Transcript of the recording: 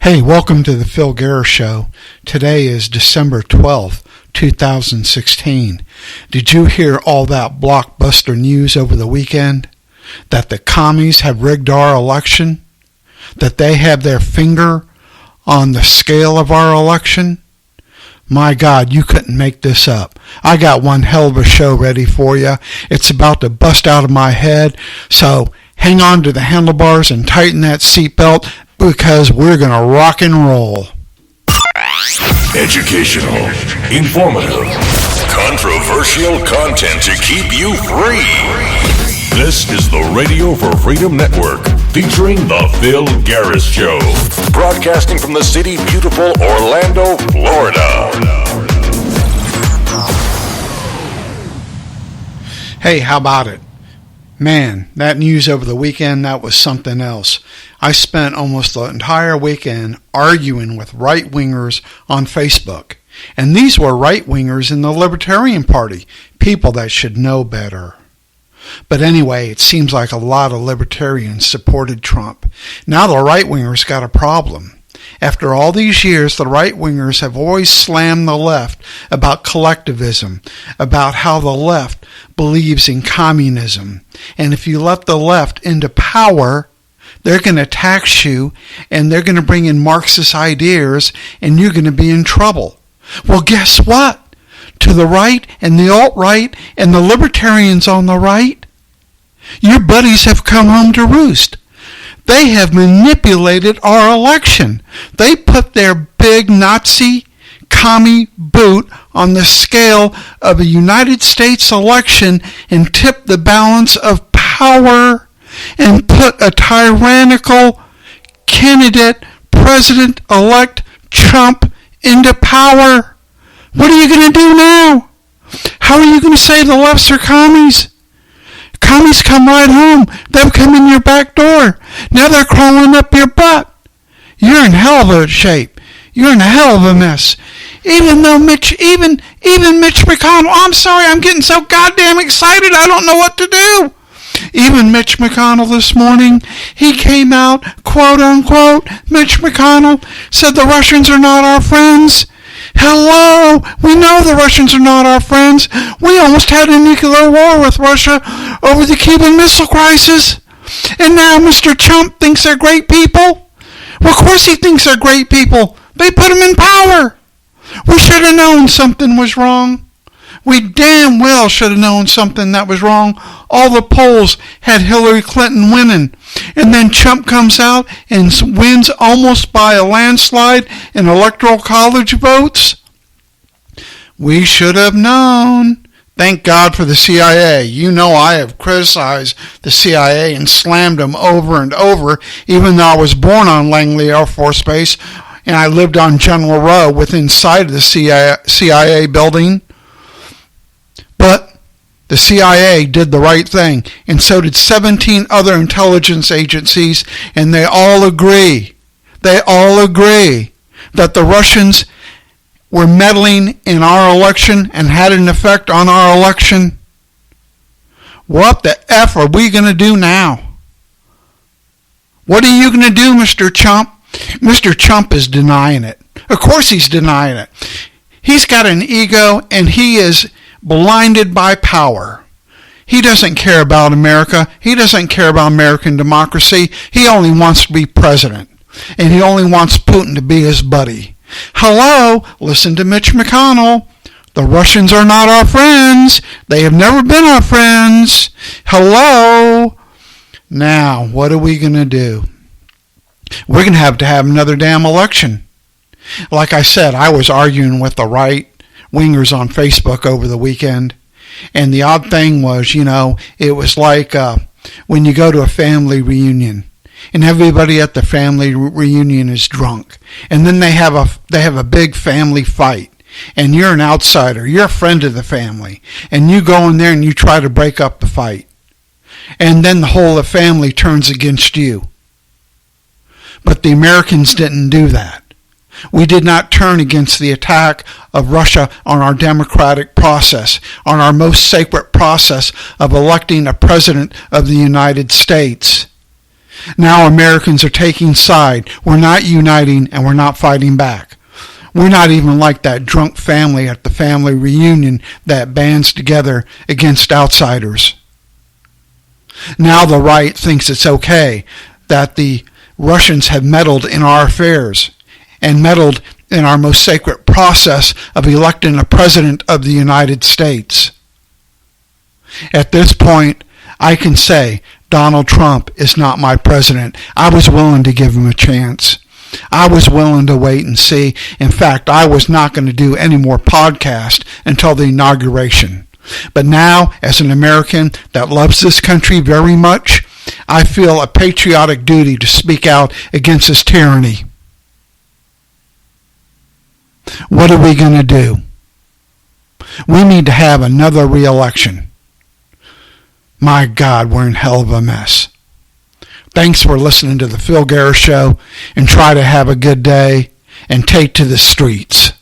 Hey, welcome to the Phil Guerra Show. Today is December 12th, 2016. Did you hear all that blockbuster news over the weekend? That the commies have rigged our election? That they have their finger on the scale of our election? My God, you couldn't make this up. I got one hell of a show ready for you. It's about to bust out of my head, so hang on to the handlebars and tighten that seatbelt because we're going to rock and roll. Educational, informative, controversial content to keep you free. This is the Radio for Freedom Network, featuring The Phil Guerra Show, broadcasting from the city beautiful Orlando, Florida. Hey, how about it? Man, that news over the weekend, that was something else. I spent almost the entire weekend arguing with right-wingers on Facebook. And these were right-wingers in the Libertarian Party, people that should know better. But anyway, it seems like a lot of libertarians supported Trump. Now the right-wingers got a problem. After all these years, the right-wingers have always slammed the left about collectivism, about how the left believes in communism. And if you let the left into power, they're going to tax you, and they're going to bring in Marxist ideas, and you're going to be in trouble. Well, guess what? To the right and the alt-right and the libertarians on the right, your buddies have come home to roost. They have manipulated our election. They put their big Nazi commie boot on the scale of a United States election and tipped the balance of power and put a tyrannical candidate, President-elect Trump, into power. What are you going to do now? How are you going to say the lefts are commies? Commies come right home. They'll come in your back door. Now they're crawling up your butt. You're in hell of a shape. You're in a hell of a mess. Even Mitch McConnell, I'm sorry, I'm getting so goddamn excited, I don't know what to do. Even Mitch McConnell this morning, he came out, quote unquote, Mitch McConnell said the Russians are not our friends. Hello, we know the Russians are not our friends. We almost had a nuclear war with Russia over the Cuban Missile Crisis. And now Mr. Trump thinks they're great people? Well, of course he thinks they're great people. They put him in power. We should have known something was wrong. We damn well should have known something that was wrong. All the polls had Hillary Clinton winning. And then Trump comes out and wins almost by a landslide in electoral college votes. We should have known. Thank God for the CIA. You know I have criticized the CIA and slammed them over and over, even though I was born on Langley Air Force Base and I lived on General Row within sight of the CIA building. But the CIA did the right thing, and so did 17 other intelligence agencies, and they all agree that the Russians were meddling in our election and had an effect on our election. What the F are we going to do now? What are you going to do, Mr. Trump? Mr. Trump is denying it. Of course he's denying it. He's got an ego, and he is blinded by power. He doesn't care about America. He doesn't care about American democracy. He only wants to be president. And he only wants Putin to be his buddy. Hello, listen to Mitch McConnell. The Russians are not our friends. They have never been our friends. Hello. Now, what are we going to do? We're going to have another damn election. Like I said, I was arguing with the right-wingers on Facebook over the weekend. And the odd thing was, it was like when you go to a family reunion and everybody at the family reunion is drunk. And then they have a big family fight. And you're an outsider. You're a friend of the family. And you go in there and you try to break up the fight. And then the whole of the family turns against you. But the Americans didn't do that. We did not turn against the attack of Russia on our democratic process, on our most sacred process of electing a president of the United States. Now Americans are taking side. We're not uniting and we're not fighting back. We're not even like that drunk family at the family reunion that bands together against outsiders. Now the right thinks it's okay that the Russians have meddled in our affairs and meddled in our most sacred process of electing a president of the United States. At this point, I can say Donald Trump is not my president. I was willing to give him a chance. I was willing to wait and see. In fact, I was not going to do any more podcasts until the inauguration. But now, as an American that loves this country very much, I feel a patriotic duty to speak out against this tyranny. What are we going to do? We need to have another re-election. My God, we're in hell of a mess. Thanks for listening to the Phil Garris Show, and try to have a good day and take to the streets.